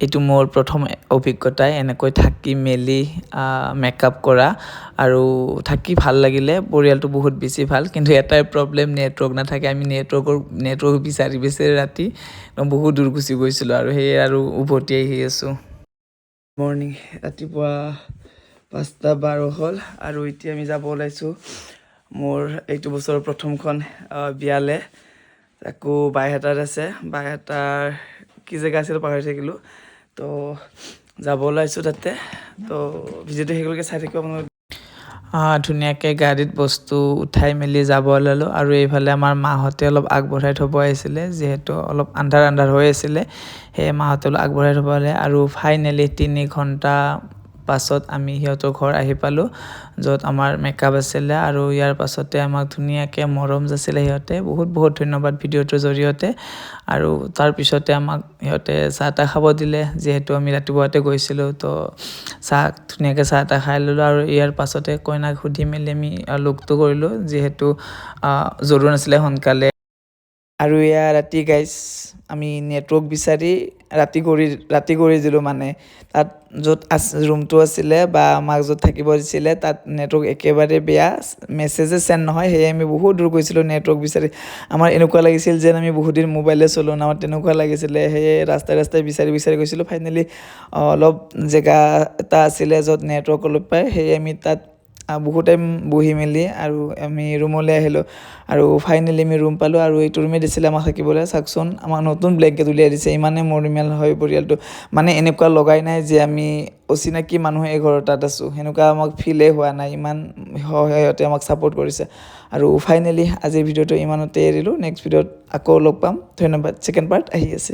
এইটো মোৰ প্ৰথম অভিজ্ঞতা এনেকৈ থাকি মেলি মেকআপ কৰা আৰু থাকি ভাল লাগিলে পৰিয়ালটো বহুত বেছি ভাল কিন্তু এটাই প্ৰব্লেম নেটৱৰ্ক নাথাকে আমি নেটৱৰ্ক বিচাৰি ৰাতি বহুত দূৰ গুচি গৈছিলোঁ আৰু সেয়ে আৰু উভতি আহি আছোঁ মৰ্নিং ৰাতিপুৱা 5:12 হ'ল আৰু এতিয়া আমি যাব ওলাইছোঁ মোৰ এইটো বছৰৰ প্ৰথমখন বিয়ালে তাকো বাইহাটাত আছে বাইহাটাৰ কি জেগা আছিল পাহৰি থাকিলোঁ তো যাব ওলাইছোঁ তাতে তো ভিডিঅ'টো সেইগুলোকে চাই থাকিব আপোনালোকে ধুনীয়াকৈ গাড়ীত বস্তু উঠাই মেলি যাব ওলালোঁ আৰু এইফালে আমাৰ মাহঁতে অলপ আগবঢ়াই থ'ব আহিছিলে যিহেতু অলপ আন্ধাৰ হৈ আছিলে সেয়ে মাহঁতে অলপ আগবঢ়াই থ'ব আহিলে আৰু ফাইনেলি 3 ঘণ্টা পাছত আমি সিহঁতৰ ঘৰ আহি পালোঁ য'ত আমাৰ মেকআপ আছিলে আৰু ইয়াৰ পাছতে আমাক ধুনীয়াকৈ মৰম যাছিলে সিহঁতে বহুত ধন্যবাদ ভিডিঅ'টোৰ জৰিয়তে আৰু তাৰপিছতে আমাক সিহঁতে চাহ তাহ খাব দিলে যিহেতু আমি ৰাতিপুৱাতে গৈছিলোঁ তো ধুনীয়াকৈ চাহ তাহ খাই ল'লোঁ আৰু ইয়াৰ পাছতে কইনাক সুধি মেলি আমি লুকটো কৰিলোঁ যিহেতু জৰুৰ নাছিলে সোনকালে আৰু এয়া ৰাতি গাইজ আমি নেটৱৰ্ক বিচাৰি ৰাতি কৰি দিলোঁ মানে তাত য'ত ৰুমটো আছিলে বা আমাক য'ত থাকিব দিছিলে তাত নেটৱৰ্ক একেবাৰে বেয়া মেছেজে চেণ্ড নহয় সেয়ে আমি বহুত দূৰ গৈছিলোঁ নেটৱৰ্ক বিচাৰি আমাৰ এনেকুৱা লাগিছিল যেন আমি বহুত দিন মোবাইলে চলোৱা নাই আমাৰ তেনেকুৱা লাগিছিলে সেয়ে ৰাস্তাই বিচাৰি গৈছিলোঁ ফাইনেলি অলপ জেগা এটা আছিলে য'ত নেটৱৰ্ক অলপ পায় সেয়ে আমি তাত বহুত টাইম বহি মেলি আৰু আমি ৰুমলৈ আহিলোঁ আৰু ফাইনেলি আমি ৰুম পালোঁ আৰু এইটো ৰুমে দিছিলে আমাক থাকিবলৈ চাওকচোন আমাক নতুন ব্লেংকেট উলিয়াই দিছে ইমানেই মৰমীয়াল হয় পৰিয়ালটো মানে এনেকুৱা লগাই নাই যে আমি অচিনাকি মানুহ এঘৰৰ তাত আছোঁ সেনেকুৱা আমাক ফিলেই হোৱা নাই ইমান সিহঁতে আমাক ছাপোৰ্ট কৰিছে আৰু ফাইনেলি আজিৰ ভিডিঅ'টো ইমানতে এৰিলোঁ নেক্সট ভিডিঅ'ত আকৌ লগ পাম ধন্যবাদ ছেকেণ্ড পাৰ্ট আহি আছে